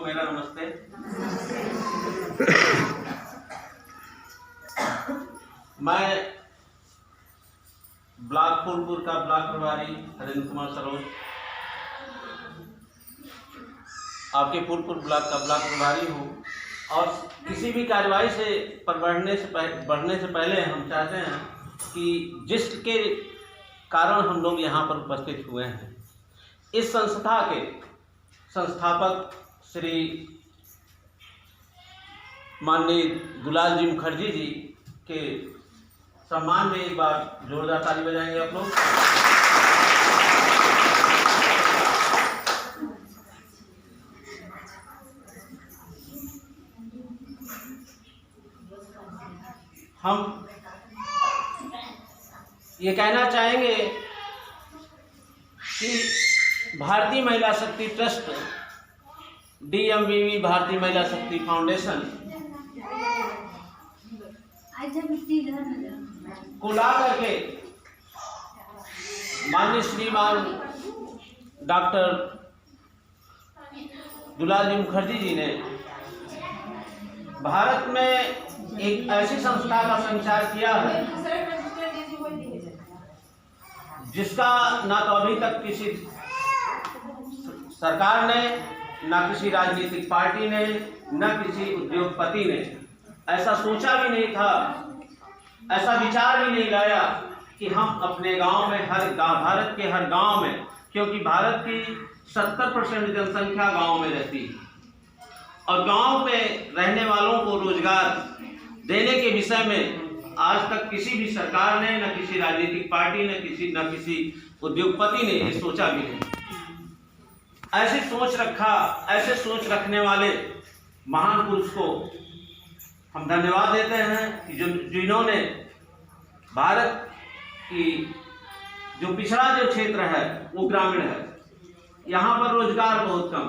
को मेरा नमस्ते। मैं ब्लॉक फूलपुर का ब्लॉक प्रभारी हरेंद्र कुमार सरोज, आपके फूलपुर ब्लॉक का ब्लॉक प्रभारी हूँ। और किसी भी कार्यवाही से बढ़ने से पहले हम चाहते हैं कि जिसके कारण हम लोग यहाँ पर उपस्थित हुए हैं, इस संस्था के संस्थापक श्री माननीय दुलाल जी मुखर्जी जी के सम्मान में एक बार जोरदार ताली बजाएंगे आप लोग। हम ये कहना चाहेंगे कि भारतीय महिला शक्ति ट्रस्ट, DMVV भारतीय महिला शक्ति फाउंडेशन को ला करके माननीय श्रीमान डॉक्टर दुलाल जी मुखर्जी जी ने भारत में एक ऐसी संस्था का संचार किया है जिसका ना तो अभी तक किसी सरकार ने, ना किसी राजनीतिक पार्टी ने, ना किसी उद्योगपति ने ऐसा सोचा भी नहीं था, ऐसा विचार भी नहीं लाया कि हम अपने गांव में, भारत के हर गांव में, क्योंकि भारत की 70% जनसंख्या गांव में रहती है और गांव में रहने वालों को रोजगार देने के विषय में आज तक किसी भी सरकार ने, न किसी राजनीतिक पार्टी ने, न किसी उद्योगपति ने ये सोचा भी नहीं। ऐसे सोच रखने वाले महान पुरुष को हम धन्यवाद देते हैं कि जिन्होंने भारत की जो पिछड़ा जो क्षेत्र है वो ग्रामीण है, यहाँ पर रोजगार बहुत कम,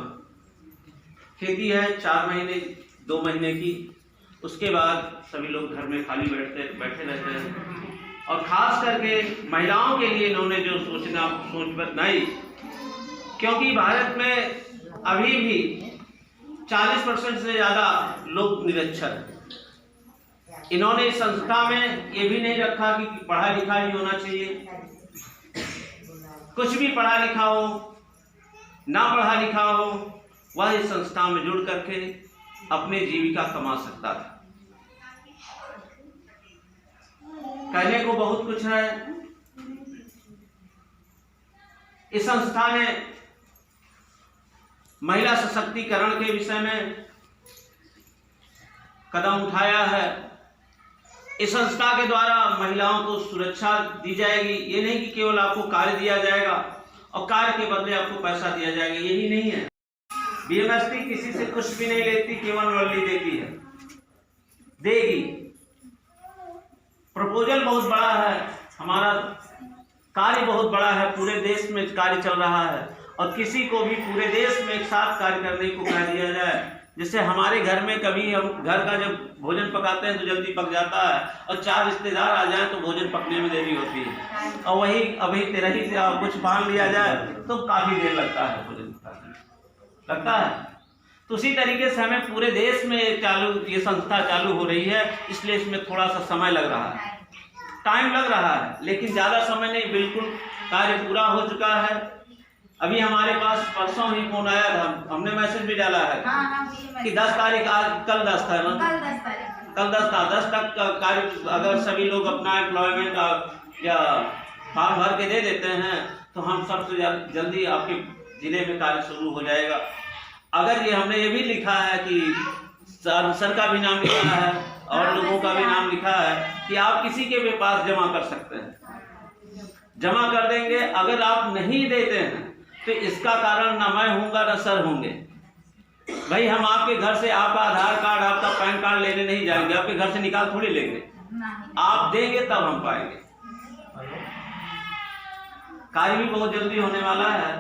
खेती है 4 महीने 2 महीने की, उसके बाद सभी लोग घर में खाली बैठे रहते हैं। और खास करके महिलाओं के लिए इन्होंने जो सोच बनाई, क्योंकि भारत में अभी भी 40% से ज़्यादा लोग निरक्षर हैं। इन्होंने इस संस्था में ये भी नहीं रखा कि पढ़ा लिखा ही होना चाहिए, कुछ भी पढ़ा लिखा हो ना पढ़ा लिखा हो वह इस संस्था में जुड़ करके अपनी जीविका कमा सकता था। कहने को बहुत कुछ है। इस संस्था ने महिला सशक्तिकरण के विषय में कदम उठाया है। इस संस्था के द्वारा महिलाओं को सुरक्षा दी जाएगी। ये नहीं कि केवल आपको कार्य दिया जाएगा और कार्य के बदले आपको पैसा दिया जाएगा, यही नहीं है। BMSP किसी से कुछ भी नहीं लेती, केवल वल्ली देती है, देगी। प्रपोजल बहुत बड़ा है, हमारा कार्य बहुत बड़ा है, पूरे देश में कार्य चल रहा है और किसी को भी पूरे देश में एक साथ कार्य करने को कह दिया जाए। जैसे हमारे घर में कभी हम घर का जब भोजन पकाते हैं तो जल्दी पक जाता है और 4 रिश्तेदार आ जाएं तो भोजन पकने में देरी होती है, और वही अभी तेरा ही कुछ बांध लिया जाए तो काफ़ी देर लगता है भोजन पकाने लगता है। तो उसी तरीके से हमें पूरे देश में ये संस्था चालू हो रही है, इसलिए इसमें थोड़ा सा समय लग रहा है, टाइम लग रहा है, लेकिन ज़्यादा समय नहीं, बिल्कुल कार्य पूरा हो चुका है। अभी हमारे पास परसों ही फोन आया था, हमने मैसेज भी डाला है कि 10 तारीख, आज कल 10 था ना, कल 10 था, 10 तक का कार्य अगर सभी लोग अपना एम्प्लॉयमेंट या फॉर्म भर के दे देते हैं तो हम सबसे जल्दी आपके जिले में कार्य शुरू हो जाएगा। अगर ये हमने ये भी लिखा है कि सर का भी नाम लिखा है और लोगों का भी नाम लिखा है कि आप किसी के भी पास जमा कर सकते हैं, जमा कर देंगे। अगर आप नहीं देते हैं तो इसका कारण ना मैं हूँगा ना सर होंगे। भाई हम आपके घर से आपका आधार कार्ड, आपका पैन कार्ड लेने नहीं जाएंगे, आपके घर से निकाल थोड़ी लेंगे, आप देंगे तब हम पाएंगे। कार्य भी बहुत जल्दी होने वाला है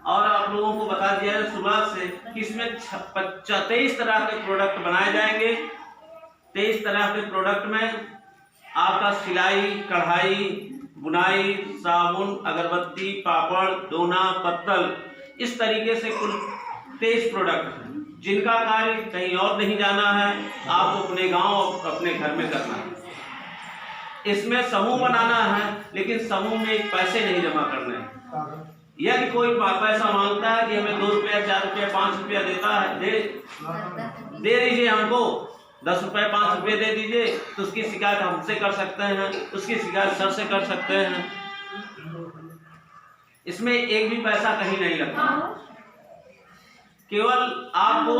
और आप लोगों को बता दिया है शुरुआत से कि इसमें 23 तरह के प्रोडक्ट बनाए जाएंगे। 23 तरह के प्रोडक्ट में आपका सिलाई, कढ़ाई, बुनाई, साबुन, अगरबत्ती, पापड़, दोना, पत्तल, इस तरीके से कुल 23 प्रोडक्ट हैं जिनका कार्य कहीं और नहीं जाना है, आपको अपने गांव अपने घर में करना है। इसमें समूह बनाना है, लेकिन समूह में पैसे नहीं जमा करने हैं। यदि कोई पैसा मांगता है कि हमें 2 रुपया 4 रुपया 5 रुपया देता है, दे दीजिए हमको 10 रुपये 5 रुपये दे दीजिए, तो उसकी शिकायत हमसे कर सकते हैं, उसकी शिकायत सर से कर सकते हैं। इसमें एक भी पैसा कहीं नहीं लगता, केवल आपको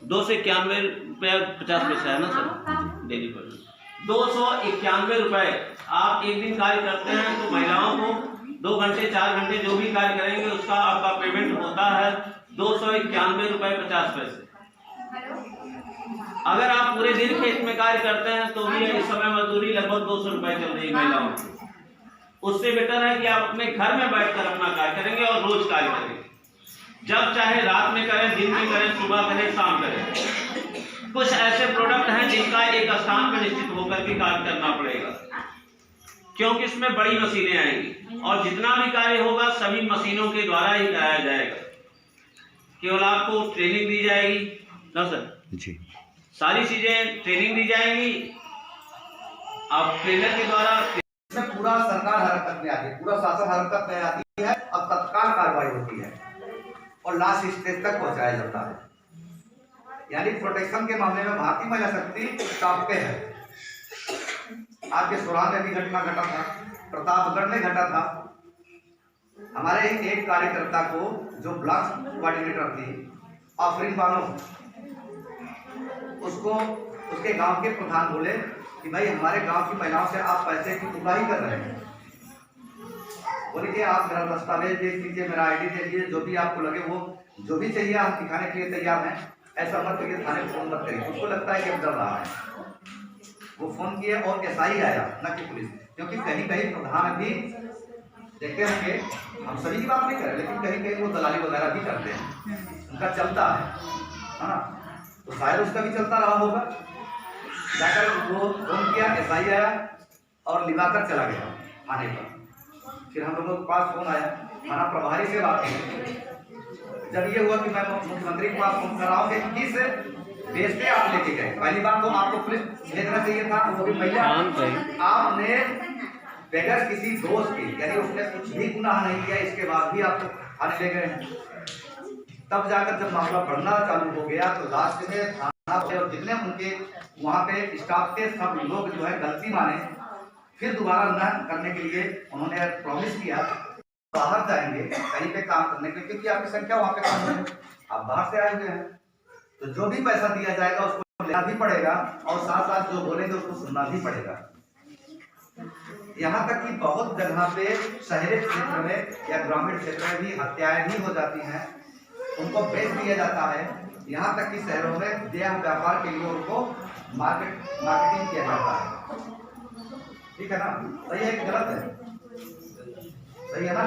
291 रुपया 50 पैसा है ना सर डेली पर। 291 रुपये आप एक दिन कार्य करते हैं तो महिलाओं को 2 घंटे 4 घंटे जो भी कार्य करेंगे उसका आपका पेमेंट होता है 291 रुपये 50 पैसे। अगर आप पूरे दिन खेत में कार्य करते हैं तो भी इस समय मजदूरी लगभग 200 रुपये चल रही है महिलाओं की। उससे बेटर है कि आप अपने घर में बैठकर अपना कार्य करेंगे और रोज कार्य करेंगे, जब चाहे रात में करें, दिन में करें, सुबह करें, शाम करें। कुछ ऐसे प्रोडक्ट हैं जिनका एक स्थान पर निश्चित होकर के कार्य करना पड़ेगा, क्योंकि इसमें बड़ी मशीनें आएंगी और जितना भी कार्य होगा सभी मशीनों के द्वारा ही कराया जाएगा। केवल आपको ट्रेनिंग दी जाएगी ना सर जी, सारी चीजें ट्रेनिंग दी जाएंगी, आप ट्रेनर के द्वारा। इसमें पूरा सरकार हरकत में आती है, पूरा शासन हरकत में आती है और तत्काल कार्रवाई होती है और लास्ट स्टेज तक पहुंचाया जाता है। यानी प्रोटेक्शन के मामले में भारतीय महिला शक्ति टॉप पे है। आपके सुराह में भी घटना घटा था, प्रतापगढ़ में घटा था। हमारे एक कार्यकर्ता को जो ब्लॉक कोऑर्डिनेटर थी आफरीन बानो, उसको उसके गांव के प्रधान बोले कि भाई हमारे गांव की महिलाओं से आप पैसे की उगाही कर रहे हैं, बोले कि आप मेरा दस्तावेज देख लीजिए, मेरा आईडी दे लीजिए, जो भी आपको लगे वो जो भी चाहिए हम दिखाने के लिए तैयार हैं, ऐसा मत करिए, थाने फोन मत करिए। उसको लगता है कि अब डर रहा है, वो फोन किया और एसआई आया न कि पुलिस, क्योंकि कहीं कहीं प्रधान भी देखते होंगे, हम सभी की बात नहीं करें, लेकिन कहीं कहीं वो दलाली वगैरह भी करते हैं, उनका चलता है ना, तो शायद उसका भी चलता रहा होगा। जाकर वो फोन किया, एसआई आया और लिवाकर चला गया थाने पर। फिर हम लोगों के पास फोन आया, थाना प्रभारी से बात की। जब ये हुआ कि मैं मुख्यमंत्री के पास फोन कर रहा हूँ कि किस बेस पे आप लेके गए, पहली बात तो आपको पुलिस भेजना चाहिए था, वो भी महिला, आपने बगैर किसी दोष के, यानी उसने कुछ भी गुनाह नहीं किया, इसके बाद भी आपको थाने ले गए हैं। तब जाकर जब मामला बढ़ना चालू हो गया तो लास्ट में थाना और जितने उनके वहाँ पे स्टाफ के सब लोग जो है गलती माने, फिर दोबारा न करने के लिए उन्होंने प्रॉमिस किया बाहर जाएंगे कहीं पे काम करने के लिए, क्योंकि आपकी संख्या वहाँ पे कम है, आप बाहर से आए हुए हैं, तो जो भी पैसा दिया जाएगा उसको लेना भी पड़ेगा और साथ साथ जो बोलेंगे उसको सुनना भी पड़ेगा। यहाँ तक कि बहुत जगह पे शहरी क्षेत्र में या ग्रामीण क्षेत्र में भी हत्याएं भी हो जाती हैं, उनको बेच दिया जाता है। यहाँ तक कि शहरों में देह व्यापार के लिए उनको मार्केटिंग किया जाता है। ठीक है ना, सही है कि गलत है? सही है ना।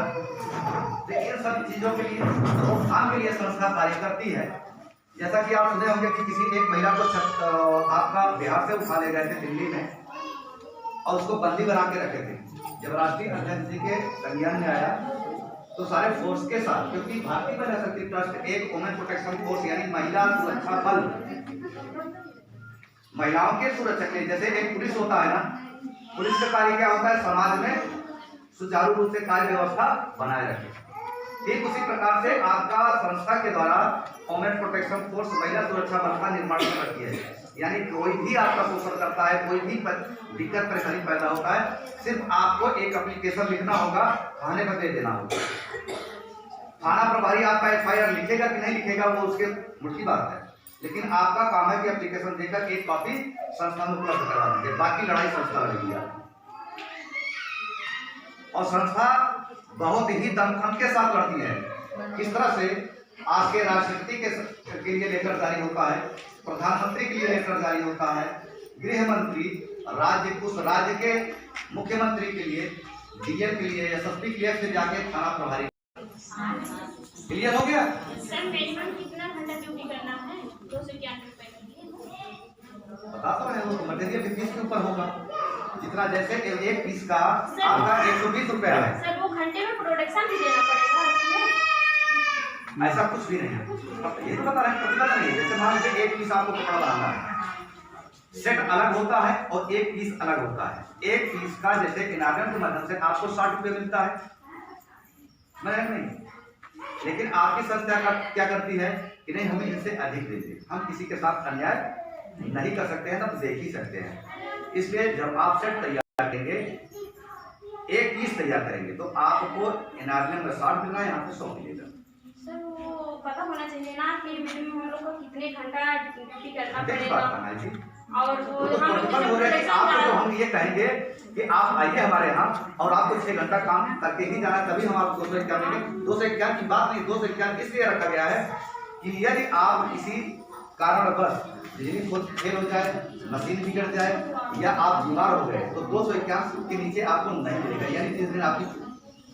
तो इन सब चीजों के लिए रोकथाम के लिए संस्था कार्य करती है। जैसा कि आप सुने होंगे कि किसी एक महिला को आपका बिहार से उठा ले गए थे दिल्ली में और उसको बंदी बना के रखे थे। जब राष्ट्रीय अध्यक्ष जी के संज्ञान में आया तो सारे फोर्स के साथ, क्योंकि भारतीय महिला शक्ति ट्रस्ट एक वुमेन प्रोटेक्शन फोर्स यानी महिला सुरक्षा बल, महिलाओं के सुरक्षा के लिए, जैसे एक पुलिस होता है ना, पुलिस का कार्य क्या होता है, समाज में सुचारू रूप से कार्य व्यवस्था बनाए रखे। ठीक उसी प्रकार से आपका संस्था के द्वारा वुमेन प्रोटेक्शन फोर्स महिला सुरक्षा बल का निर्माण कर रखी है। यानी कोई भी आपका शोषण करता है, कोई भी दिक्कत परेशानी पैदा होता है, सिर्फ आपको एक एप्लीकेशन लिखना होगा, थाने पर दे देना होगा। थाना प्रभारी आपका एफआईआर लिखेगा कि नहीं लिखेगा वो उसके मुख्य बात है, लेकिन आपका काम है कि एप्लीकेशन देकर एक कॉपी संस्था में उपलब्ध करवा देंगे, बाकी लड़ाई संस्था लड़ेगी। और संस्था बहुत ही दमखम के साथ लड़ती है। किस तरह से आज के राष्ट्रपति के लिए लेटर जारी होता है, प्रधानमंत्री के लिए लेटर जारी होता है, गृह मंत्री उस राज्य के मुख्यमंत्री के लिए, डीएम के लिए, एसएसपी के लिए, फिर जाके थाना प्रभारी। क्लियर हो गया? सर मिनिमम कितना घंटा ड्यूटी करना है? 291 रुपए बता तो है, वो मटेरियल फीस के ऊपर होगा, जितना जैसे एक पीस का आपका 120 रुपया है। सर वो घंटे में प्रोडक्शन भी देना पड़ेगा उसमें? ऐसा कुछ भी नहीं है। अब ये तो बता रहे हैं प्रतिबद्ध नहीं है। जैसे मान लीजिए एक पीस आपको कपड़ा बनाना है, सेट अलग होता है और एक पीस अलग होता है। एक पीस का जैसे इनागन के माध्यम से आपको 60 रुपये मिलता है, नहीं, लेकिन आपकी संस्था क्या करती है कि नहीं हमें इनसे अधिक देंगे, हम किसी के साथ अन्याय नहीं कर सकते हैं ना, तो देख ही सकते हैं। इसलिए जब आप सेट तैयार करेंगे, एक पीस तैयार करेंगे, तो आपको इनार्नियम में 60 मिलना है, यहाँ पे 100 मिलेगा। सर वो पता होना चाहिए ना कि मिनिमम हम लोग को कितने घंटा ड्यूटी करना पड़ेगा, और वो तो हम लोग हो रहा है कि आपको हम ये कहेंगे कि आप आइए हमारे यहाँ और आपको 6 घंटा काम करके ही जाना, तभी हम आपको 251 देंगे। 251 की बात नहीं, 251 इसलिए रखा गया है कि यदि आप किसी कारणवश बिजली खुद फेल हो जाए, मशीन बिगड़ जाए या आप बीमार हो गए, तो 251 के नीचे आपको नहीं मिलेगा। यानी जिस दिन आपकी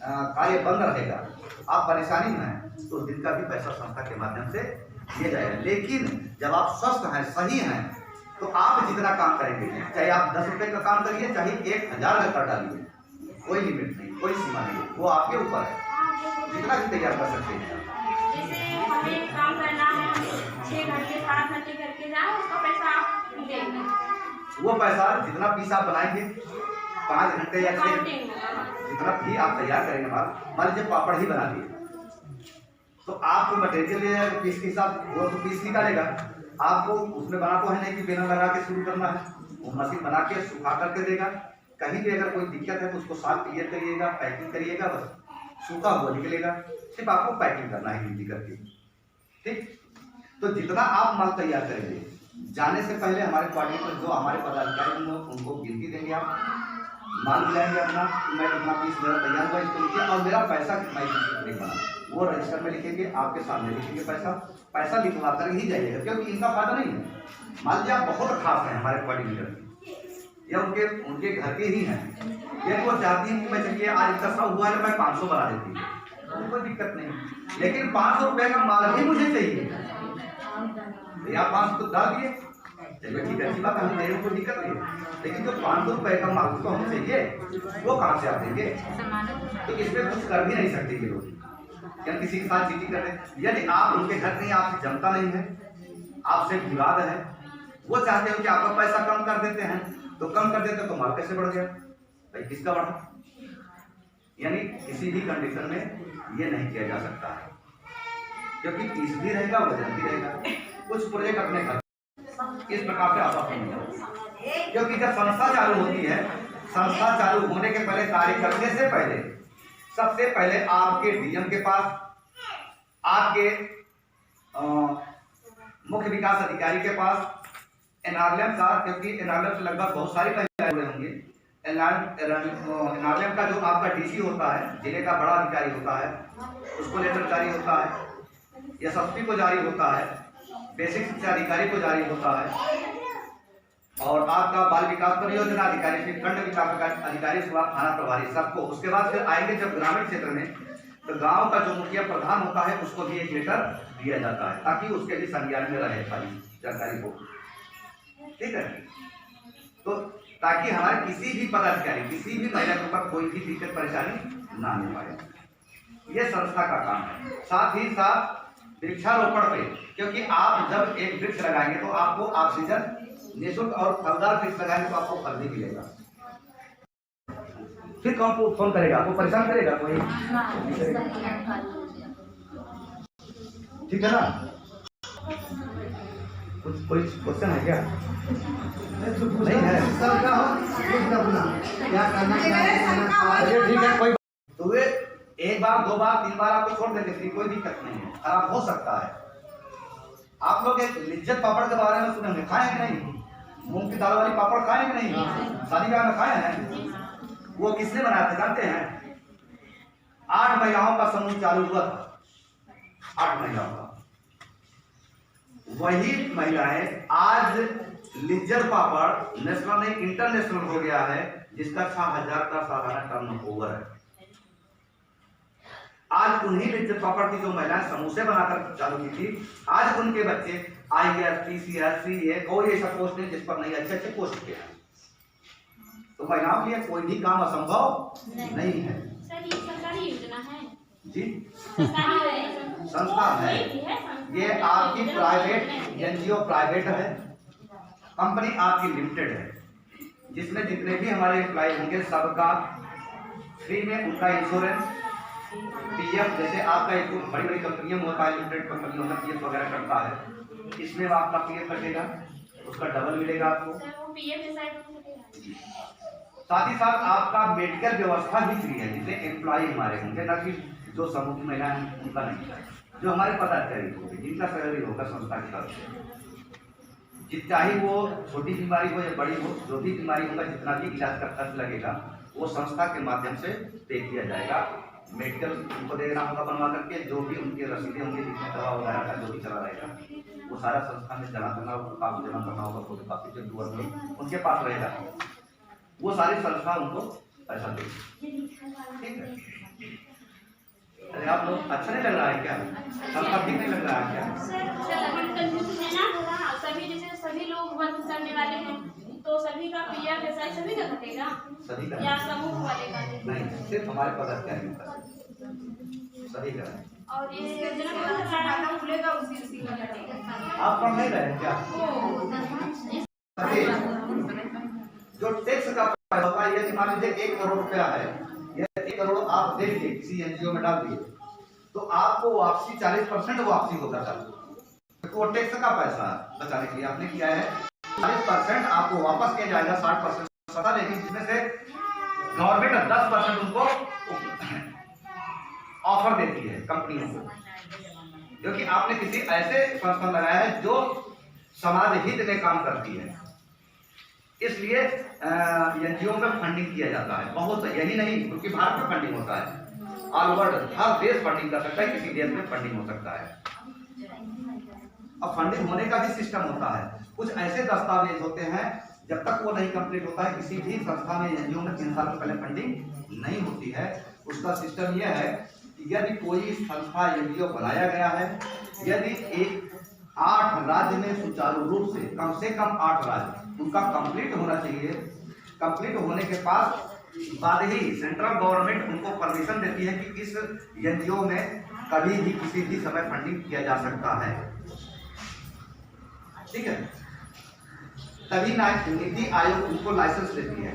कार्य बंद रहेगा, आप परेशानी में हैं, तो उस दिन का भी पैसा संस्था के माध्यम से दिया जाएगा। लेकिन जब आप स्वस्थ हैं, सही हैं, तो आप जितना काम करेंगे, चाहे आप 10 रुपये का काम करिए, चाहे 1000 का कर डालिए, कोई लिमिट नहीं, कोई सीमा नहीं, वो आपके ऊपर है, जितना भी तैयार कर सकते हैं। जैसे हमें काम करना है, 6 घंटे 7 घंटे करके जाए, उसका पैसा आप देंगे? वो पैसा जितना पीस आप बनाएंगे, 5 घंटे या 6 जितना भी आप तैयार करेंगे, मान लीजिए पापड़ ही बना दिए, तो आपको मटेरियल ले जाएगा पीस के हिसाब, वो तो पीस निकालेगा। आपको उसमें बना तो है नहीं कि बेलन लगा के शुरू करना है, वो मशीन बना के सुखा करके देगा। कहीं भी अगर कोई दिक्कत है तो उसको साफ क्लियर करिएगा, पैकिंग करिएगा, बस सूखा हुआ निकलेगा, सिर्फ आपको पैकिंग करना है गिनती करके, ठीक। तो जितना आप माल तैयार करेंगे, जाने से पहले हमारे कोऑर्डिनेटर जो हमारे पदाधिकारी होंगे उनको गिनती देंगे, आप माल मिलाएंगे अपना, मैं अपना पीस मेरा तैयार हुआ इसको लिखिए, और मेरा पैसा कितना नहीं बना, वो रजिस्टर में लिखेंगे, आपके सामने लिखेंगे पैसा लिखवा कर ही जाइएगा, क्योंकि इनका फायदा नहीं है। मान लीजिए आप बहुत खास हैं हमारे कोऑर्डिनेटर या उनके घर के ही हैं, यदि वो चाहती हैं कि मैं चलिए आज 10 हुआ है, मैं 500 बना देती हूँ, कोई दिक्कत नहीं, लेकिन 500 रुपये का माल ही मुझे चाहिए, आप 500 तो डाल दिए, चलिए ठीक है, अच्छी बात है, हम मेरे को दिक्कत नहीं है, लेकिन जो 500 रुपये का माल तो हमें चाहिए, वो कहाँ से आप देंगे? तो इसमें कुछ कर भी नहीं सकते ये लोग, क्या किसी के साथ चीटिंग कर रहे। यदि आप उनके घर नहीं, आपसे जमता नहीं है, आपसे विवाद है, वो चाहते हो कि आपका पैसा कम कर देते हैं, तो कम कर देते तो माल कैसे बढ़ गया भाई, किसका बढ़ा? यानी किसी भी कंडीशन में ये नहीं किया जा सकता है, क्योंकि पीस भी रहेगा, वजन भी रहेगा। कुछ प्रोजेक्ट अपने घर इस प्रकार से आता है, क्योंकि जब संस्था चालू होती है, संस्था चालू होने के पहले, कार्य करने से पहले, सबसे पहले आपके डीएम के पास, आपके मुख्य विकास अधिकारी के पास एनआरएलएम का, क्योंकि एनआरएलएम से लगभग बहुत सारी महिलाएं जुड़े होंगे। एनआरएलएम का जो आपका डीसी होता है, जिले का बड़ा अधिकारी होता है, उसको लेटर जारी होता है, एसएसपी को जारी होता है, बेसिक शिक्षा अधिकारी को जारी होता है, और आपका बाल विकास परियोजना अधिकारी, फिर खंड विकास अधिकारी, थाना प्रभारी, सबको। उसके बाद फिर आएंगे जब ग्रामीण क्षेत्र में, तो गांव का जो मुखिया प्रधान होता है, उसको भी एक लेटर दिया जाता है, ताकि उसके भी संज्ञान में रहे सारी जानकारी को, ठीक है। तो ताकि हमारे किसी भी पदाधिकारी, किसी भी महिला के ऊपर कोई भी दिक्कत परेशानी ना मिल पाए, ये संस्था का काम है। साथ ही साथ वृक्षारोपण पे, क्योंकि आप जब एक वृक्ष लगाएंगे तो आपको ऑक्सीजन निःशुल्क, और फलदार वृक्ष लगाएंगे तो आपको फल भी मिलेगा। फिर कौन फोन करेगा आपको, परेशान करेगा कोई? ठीक है ना? कुछ कोई क्वेश्चन है क्या? नहीं है, ठीक है, कोई तो वे 1 बार 2 बार 3 बार आपको छोड़ देंगे, कोई दिक्कत नहीं है, खराब हो सकता है। आप लोग एक लिज्जत पापड़ के बारे में सुने होंगे, खाए कि नहीं? मूंग की दाल वाली पापड़ खाए कि नहीं? शादी ब्याह में खाए हैं? वो किसने बनाया था जानते हैं? 8 महिलाओं का समूह चालू हुआ था, 8 महिलाओं का। वही महिलाएं आज लिज्जत पापड़ नेशनल नहीं इंटरनेशनल हो गया है, जिसका 6000 का सालाना टर्नओवर है। आज उन्हीं लिज्जत पापड़ की जो महिलाएं समोसे बनाकर चालू की थी, आज उनके बच्चे IAS, PCS, CA, कोई ऐसा पोस्ट नहीं जिस पर नहीं अच्छे पोस्ट के हैं। तो महिलाओं के लिए कोई भी काम असंभव नहीं है। सर ये सरकारी योजना है? जी संस्था है, ये आपकी प्राइवेट एनजीओ प्राइवेट है, कंपनी आपकी लिमिटेड है, जिसमें जितने भी हमारे एम्प्लॉय होंगे सबका फ्री में उनका इंश्योरेंस, पीएफ, जैसे आपका एक बड़ी बड़ी कंपनियों में होता है, लिमिटेड कंपनी होता है, पीएफ वगैरह करता है, इसमें आपका पीएफ कटेगा, उसका डबल मिलेगा आपको। साथ ही साथ आपका मेडिकल व्यवस्था भी फ्री है, जितने एम्प्लॉय हमारे होंगे, ना कि जो समूह की महिला है उनका नहीं, जो हमारे पदाधिकारी होंगे, जिनका सैलरी होगा संस्था की तरफ से, चाहे वो छोटी बीमारी हो या बड़ी हो, जो भी बीमारी होगा, जितना भी इलाज का खर्च लगेगा वो संस्था के माध्यम से पे किया जाएगा। मेडिकल उनको देना होगा बनवा करके, जो भी उनके रसीदें होंगी, जिसमें दवा वगैरह का जो भी चला रहेगा वो सारा संस्था में जमा करना होगा, कागज जमा करना होगा, फोटो कॉपी जो दुआ में उनके पास रहेगा, वो सारी संस्था उनको पैसा देगी। ठीक है, अरे आप लोग अच्छा नहीं लग रहा है क्या? संस्था ठीक नहीं लग रहा है क्या? सभी जैसे सभी लोग वर्क करने वाले हैं तो सभी का पीएफ एसआई सभी का कटेगा, सभी का या समूह वाले का? नहीं, सिर्फ हमारे पदाधिकारी का, सभी का। और ये योजना का खाता खुलेगा उसी का कटेगा। आप पढ़ नहीं रहे क्या? जो टैक्स का पैसा होता है, यदि मान लीजिए 1 करोड़ रुपया है, यह 1 करोड़ आप दे दिए किसी एनजीओ में डाल दिए, तो आपको वापसी 40% वापसी होता था, तो टैक्स का पैसा बचाने के लिए आपने किया है, 40% आपको वापस किया जाएगा, 60% सदा, लेकिन जिसमें से गवर्नमेंट 10% उनको ऑफर देती है कंपनियों को, क्योंकि आपने किसी ऐसे संस्थान लगाया है जो समाज हित में काम करती है, इसलिए एनजीओ में फंडिंग किया जाता है बहुत। यही नहीं, क्योंकि भारत में फंडिंग होता है, ऑल वर्ल्ड हर देश फंडिंग कर सकता है, किसी देश में फंडिंग हो सकता है। अब फंडिंग होने का भी सिस्टम होता है, कुछ ऐसे दस्तावेज होते हैं जब तक वो नहीं कंप्लीट होता है, किसी भी संस्था में एनजीओ में 3 साल से पहले फंडिंग नहीं होती है। उसका सिस्टम यह है कि यदि कोई संस्था एनजीओ बनाया गया है, यदि 8 राज्य में सुचारू रूप से कम 8 राज्य उनका कंप्लीट होना चाहिए, कंप्लीट होने के बाद ही सेंट्रल गवर्नमेंट उनको परमिशन देती है कि इस एनजीओ में कभी भी किसी भी समय फंडिंग किया जा सकता है। ठीक है, तभी नीति आयोग उनको लाइसेंस देती है।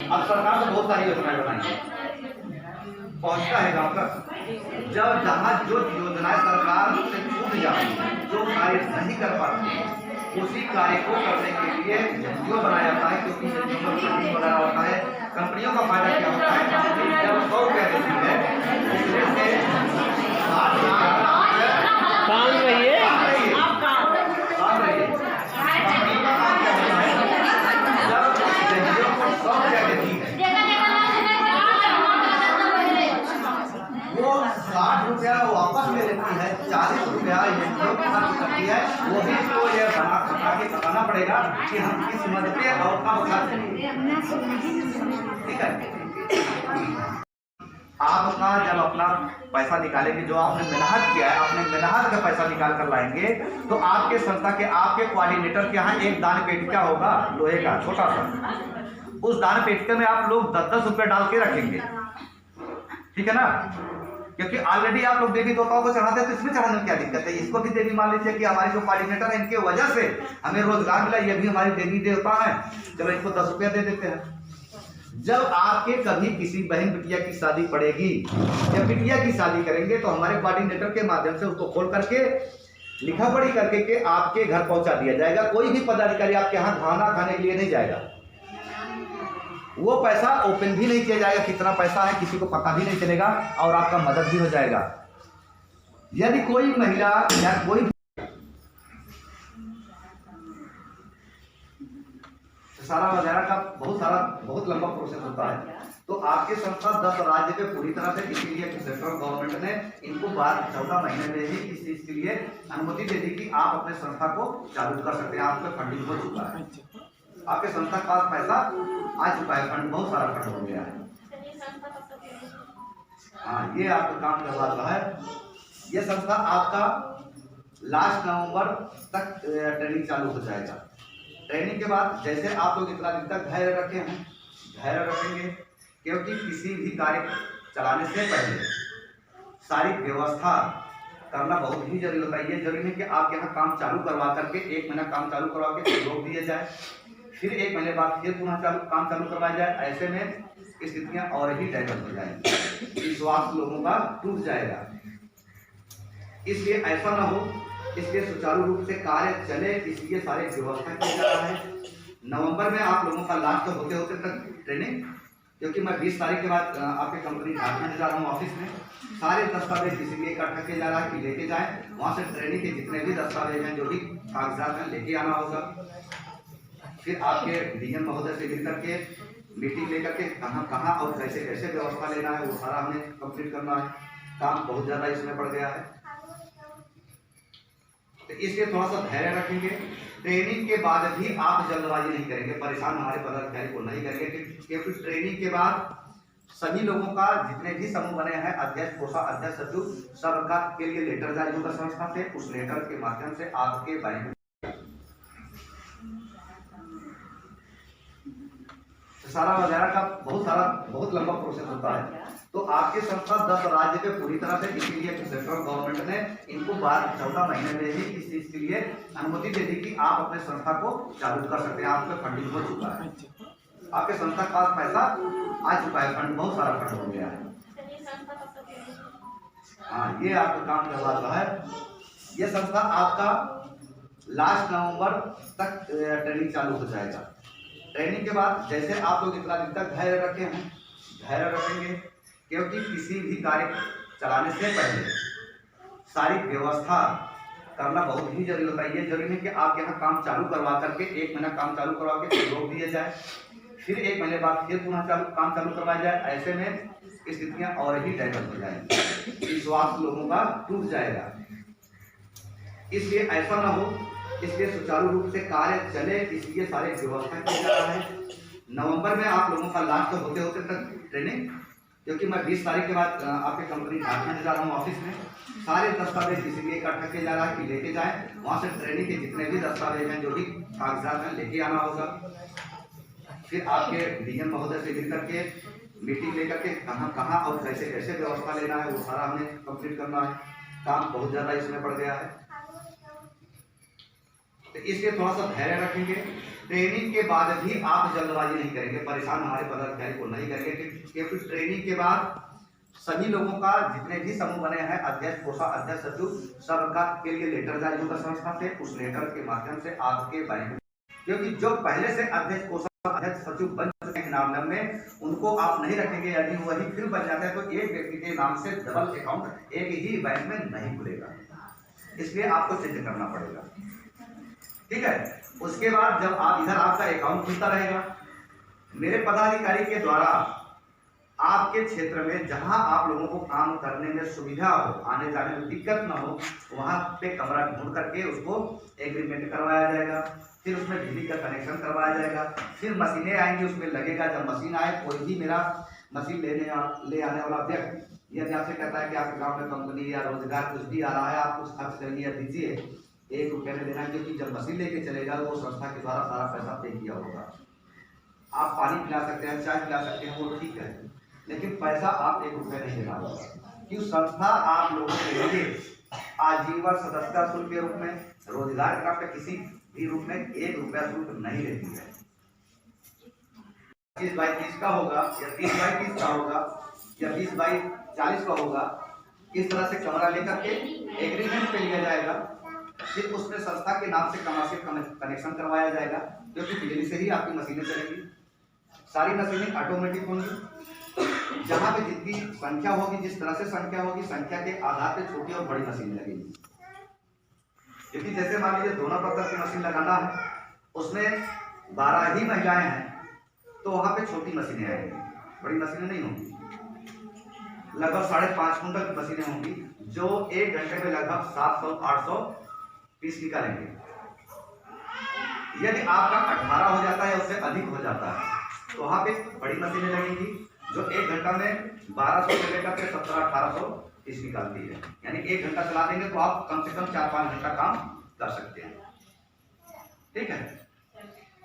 अब सरकार तो बहुत सारी योजनाएं बनाई है, पहुंचता है गांव तक, जब जहां जो योजनाएं सरकार से छूट जाती है, जो कार्य नहीं कर पाती है, उसी कार्य को करने के लिए एनजीओ बनाया जाता है, क्योंकि एनजीओ में फंडिंग वगैरह होता है। कंपनियों का फायदा क्या होता है, जब 100 रुपया देती है, उसमें से 60 रुपया वापस ले लेती है, 40 रुपया एनजीओ खर्च करती है, वो भी तो ये बना के बताना पड़ेगा कि हम किस मद पे और कब खर्च करेंगे। ठीक है, आप अपना जब अपना पैसा निकालेंगे, जो आपने मेहनत किया है, अपने मेहनत का पैसा निकाल कर लाएंगे, तो आपके संस्था के आपके कोऑर्डिनेटर के यहाँ एक दान पेटिका होगा लोहे का छोटा सा, उस दान पेटिका में आप लोग 10-10 रुपये डाल के रखेंगे। ठीक है ना, क्योंकि ऑलरेडी आप लोग देवी देवताओं को चढ़ाते हैं, तो इसमें चढ़ाने में क्या दिक्कत है? इसको भी देवी मान लीजिए कि हमारी जो कोऑर्डिनेटर है, इनके वजह से हमें रोजगार मिला, ये भी हमारी देवी देवता है, चलो इनको 10 रुपया दे देते हैं। जब आपके कभी किसी बहन बिटिया की शादी पड़ेगी या बिटिया की शादी करेंगे, तो हमारे कोऑर्डिनेटर के माध्यम से उसको खोल करके लिखा पढ़ी करके के आपके घर पहुंचा दिया जाएगा। कोई भी पदाधिकारी आपके यहाँ खाना खाने के लिए नहीं जाएगा, वो पैसा ओपन भी नहीं किया जाएगा, कितना पैसा है किसी को पता भी नहीं चलेगा, और आपका मदद भी हो जाएगा। यदि कोई महिला या कोई सारा वगैरह का बहुत लंबा प्रोसेस होता है, तो आपके संस्था 10 राज्य पे पूरी तरह से, इसीलिए सेंट्रल गवर्नमेंट ने इनको 14 महीने में ही इस चीज के लिए अनुमति दे दी कि आप अपने संस्था को चालू कर सकते हैं। आपका फंडिंग हो चुका है, आपके संस्था के पास पैसा आ चुका है, फंड बहुत सारा फंड हो गया है। हाँ, ये आपका काम करवा रहा है। ये संस्था आपका लास्ट नवंबर तक ट्रेनिंग चालू हो जाएगा। ट्रेनिंग के बाद जैसे आप लोग इतना दिन तक धैर्य रखे हैं, धैर्य रखेंगे, क्योंकि किसी भी कार्य चलाने से पहले सारी व्यवस्था करना बहुत ही जरूरी होता है। ये जरूरी है कि आप यहाँ काम चालू करवा करके 1 महीना काम चालू करवा के फिर रोक दिए जाए, फिर 1 महीने बाद फिर पुनः काम चालू करवाया जाए। ऐसे में स्थितियां और ही डाइवर्ट हो जाएंगी, विश्वास लोगों का टूट जाएगा। इसलिए ऐसा ना हो, इसलिए सुचारू रूप से कार्य चले, इसलिए सारे व्यवस्था किया जा रहा है। नवंबर में आप लोगों का लास्ट होते होते तक ट्रेनिंग, क्योंकि मैं 20 तारीख के बाद आपके कंपनी झारखंड जा रहा हूँ ऑफिस में। सारे दस्तावेज इसीलिए इकट्ठा किया जा रहा है कि लेके जाएं, वहाँ से ट्रेनिंग के जितने भी दस्तावेज हैं, जो भी कागजात हैं, लेके आना होगा। फिर आपके डीएम महोदय से मिल करके मीटिंग लेकर के कहाँ कहाँ और कैसे कैसे व्यवस्था लेना है, वो सारा हमें कंप्लीट करना है। काम बहुत ज़्यादा इसमें बढ़ गया है, तो इसलिए थोड़ा सा धैर्य रखेंगे। ट्रेनिंग के बाद भी आप जल्दबाजी नहीं करेंगे, परेशान हमारे पदाधिकारी को नहीं करेंगे, क्योंकि ट्रेनिंग के बाद सभी लोगों का जितने भी समूह बने हैं, अध्यक्ष, कोषाध्यक्ष, सचिव, सबका के लिए लेटर जारी होगा संस्था से। उस लेटर के माध्यम से आपके बैंक सारा वगैरह का बहुत लंबा प्रोसेस होता है। तो आपकी संस्था 10 राज्य पे पूरी तरह से, इसीलिए सेंट्रल गवर्नमेंट ने इनको 14 महीने में ही इस चीज के लिए अनुमति दे दी कि आप अपने संस्था को चालू कर सकते हैं। आपका फंडिंग हो चुका है, आपके संस्था के पास पैसा आ चुका है, फंड बहुत सारा फंड हो गया है। हाँ, ये आपका काम करवा रहा है। ये संस्था आपका लास्ट नवंबर तक ट्रेनिंग चालू हो जाएगा। ट्रेनिंग के बाद जैसे आप लोग इतना दिन तक धैर्य रखे हैं, धैर्य रखेंगे, क्योंकि किसी भी कार्य चलाने से पहले सारी व्यवस्था करना बहुत ही जरूरी होता है। ये जरूरी है कि आप यहाँ काम चालू करवा करके 1 महीना काम चालू करवा के फिर रोक दिए जाए, फिर 1 महीने बाद फिर पुनः काम चालू करवाया जाए। ऐसे में स्थितियां और ही डाइवर्ट हो जाएंगी, विश्वास लोगों का टूट जाएगा। इसलिए ऐसा ना हो, इसलिए सुचारू रूप से कार्य चले, इसलिए सारे व्यवस्था किया जा रहा है। नवंबर में आप लोगों का लास्ट होते होते तक ट्रेनिंग, क्योंकि मैं 20 तारीख के बाद आपके कंपनी झारखंड जा रहा हूँ ऑफिस में। सारे दस्तावेज इसीलिए इकट्ठा किया जा रहा है कि लेके जाएं, वहाँ से ट्रेनिंग के जितने भी दस्तावेज हैं, जो भी कागजात हैं, लेके आना होगा। फिर आपके डीएम महोदय से मिल करके मीटिंग लेकर के कहाँ कहाँ और कैसे कैसे व्यवस्था लेना है, वो सारा हमें कंप्लीट करना है। काम बहुत ज़्यादा इसमें बढ़ गया है, तो इसलिए थोड़ा सा धैर्य रखेंगे। ट्रेनिंग के बाद भी आप जल्दबाजी नहीं करेंगे, परेशान हमारे पदाधिकारी को नहीं करेंगे, क्योंकि ट्रेनिंग के बाद सभी लोगों का जितने भी समूह बने हैं, अध्यक्ष, कोषाध्यक्ष, सचिव, सबका के लिए लेटर जारी होगा संस्था से। उस लेटर के माध्यम से आपके बैंक, क्योंकि जो पहले से अध्यक्ष, कोषाध्यक्ष, सचिव बन चुके हैं नाम में, उनको आप नहीं रखेंगे। यदि वही फिर बन जाता है तो एक व्यक्ति के नाम से डबल अकाउंट एक ही बैंक में नहीं खुलेगा, इसलिए आपको चेंज करना पड़ेगा। ठीक है, उसके बाद जब आप इधर आपका अकाउंट खुलता रहेगा, मेरे पदाधिकारी के द्वारा आपके क्षेत्र में जहां आप लोगों को काम करने में सुविधा हो, आने जाने में दिक्कत ना हो, वहां पे कमरा ढूंढ करके उसको एग्रीमेंट करवाया जाएगा। फिर उसमें बिजली का कनेक्शन करवाया जाएगा। फिर मशीनें आएंगी, उसमें लगेगा। जब मशीन आए, कोई भी मेरा मशीन ले आने वाला व्यक्ति यदि आपसे कहता है कि आपके गाँव में कंपनी या रोजगार कुछ भी आ रहा है, आप कुछ खर्च करिए या दीजिए, 1 रुपये में देना, क्योंकि जब मशीन लेके चलेगा वो संस्था के द्वारा सारा पैसा पे किया होगा। आप पानी पिला सकते हैं, चाय पिला सकते हैं, वो ठीक है, लेकिन पैसा आप 1 रुपये नहीं देना होगा, क्योंकि संस्था आप लोगों के लिए आजीवन सदस्यता शुल्क के रूप में, रोजगार का किसी भी रूप में 1 रुपया शुल्क नहीं लेती है। 20/30 का होगा या 30/30 का होगा या 20/40 का होगा, इस तरह से कमरा लेकर के एग्रीमेंट पे लिया जाएगा। फिर उसमें संस्था के नाम से कमर्शियल कनेक्शन करवाया जाएगा, क्योंकि बिजली से ही आपकी मशीनें चलेंगी। सारी मशीनें ऑटोमेटिक होंगी। जहां पे जितनी संख्या होगी, जिस तरह से संख्या होगी, संख्या के आधार पे छोटी और बड़ी मशीन लगेगी। क्योंकि जैसे मान लीजिए दोनों पत्थर की मशीन लगाना है, उसमें 12 ही महिलाएं हैं, तो वहां पे छोटी मशीनें आएंगी, बड़ी मशीनें नहीं होंगी। लगभग 5.5 कुंटल की मशीनें होंगी, जो 1 घंटे में लगभग 700-800 पीस निकालेंगे। यदि आपका 18 हो जाता है, उससे अधिक हो जाता है, तो वहां पे बड़ी मशीनें लगेंगी, जो 1 घंटा में 1200 से लेकर के 1700-1800 पीस निकालती है। यानी 1 घंटा चला देंगे तो आप कम से कम 4-5 घंटा काम कर सकते हैं। ठीक है,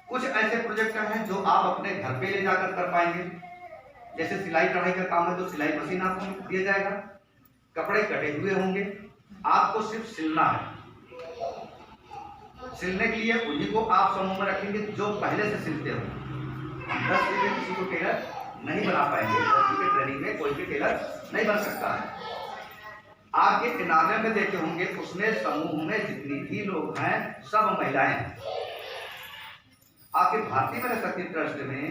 कुछ ऐसे प्रोजेक्ट हैं जो आप अपने घर पे ले जाकर कर पाएंगे। जैसे सिलाई कढ़ाई का काम है, तो सिलाई मशीन आपको दिया जाएगा। कपड़े कटे हुए होंगे, आपको सिर्फ सिलना है। सिलने के लिए उन्हीं को आप समूह में रखेंगे जो पहले से सिलते हो। 10 दिन में किसी को टेलर नहीं बना पाएंगे, 10 दिन के ट्रेनिंग में कोई भी टेलर नहीं बन सकता है। आपके किनारे में देखे होंगे, उसमें समूह में जितनी भी लोग हैं सब महिलाएं हैं। आपके भारतीय जनशक्ति ट्रस्ट में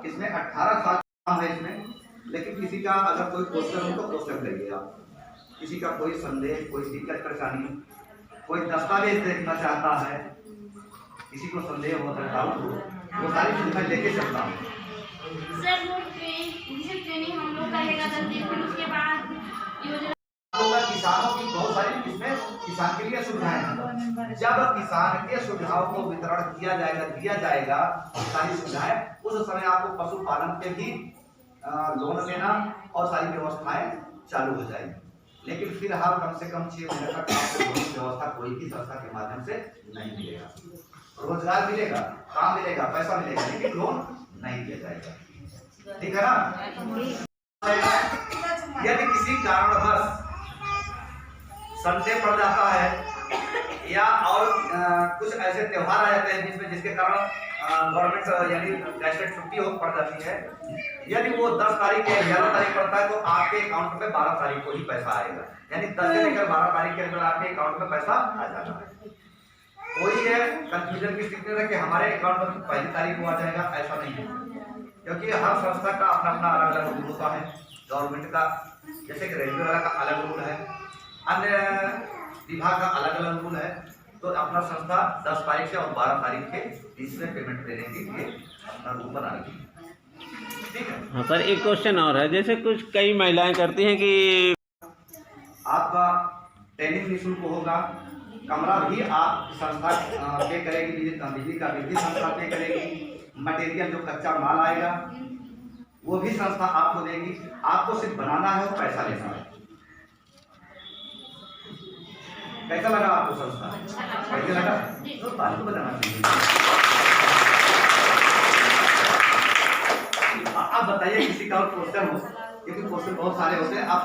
इसमें 18 साल काम है इसमें, लेकिन किसी का अगर कोई क्वेश्चन हो तो क्वेश्चन करिए आप। किसी का कोई संदेह, कोई दिक्कत परेशानी, कोई दस्तावेज देखना चाहता है, किसी को संदेह हो, डाउट हो, वो सारी चीज मैं लेके चलता हूँ। सर वो ट्रेनिंग हम लोग करेगा 10 दिन, फिर उसके बाद योजना किसानों की बहुत सारी इसमें किसान के लिए सुविधाएं हैं। जब किसान के सुविधाओं को वितरण दिया जाएगा सारी सुविधाएं, उस समय आपको पशुपालन के भी लोन लेना और सारी व्यवस्थाएं चालू हो जाएगी। लेकिन फिलहाल कम से कम 6 महीने तक आपको लोन व्यवस्था कोई भी संस्था के माध्यम से नहीं मिलेगा। रोजगार मिलेगा, काम मिलेगा, पैसा मिलेगा, लेकिन लोन नहीं दिया जाएगा। ठीक है ना? यदि किसी कारणवश संदेह पड़ जाता है या और कुछ ऐसे त्योहार आ जाते हैं जिसमें जिसके कारण गवर्नमेंट यानी गैजेट छुट्टी हो पड़ जाती है, यदि वो 10 तारीख या 11 तारीख पड़ता है तो आपके अकाउंट में 12 तारीख को ही पैसा आएगा। यानी 10 से लेकर 12 तारीख के अंदर आपके अकाउंट में पैसा आ जाना है। कोई ये कंफ्यूजन की स्थिति है कि हमारे अकाउंट में पहली तारीख को आ जाएगा, ऐसा नहीं है, क्योंकि हर संस्था का अपना अपना अलग अलग रूल होता है। गवर्नमेंट का जैसे कि रेलवे वाला का अलग रूल है, अन्य विभाग का अलग अलग रूल है, तो अपना संस्था 10 तारीख से और 12 तारीख के बीच में पेमेंट देने के लिए अपना रूल बना रही है। ठीक है। हाँ सर, एक क्वेश्चन और है, जैसे कुछ कई महिलाएं करती हैं कि आपका ट्रेनिंग निःशुल्क होगा, कमरा भी आप संस्था पे करेगी, बिजली का बिल भी संस्था पे करेगी, मटेरियल जो कच्चा माल आएगा वो भी संस्था आपको देगी, आपको सिर्फ बनाना है और पैसा लेना है। कैसा लगा आपको संस्था? कैसे लगा? तो ताली बजाना चाहिए। आप बताइए किसी का और क्वेश्चन हो, क्योंकि क्वेश्चन बहुत सारे होते हैं। आप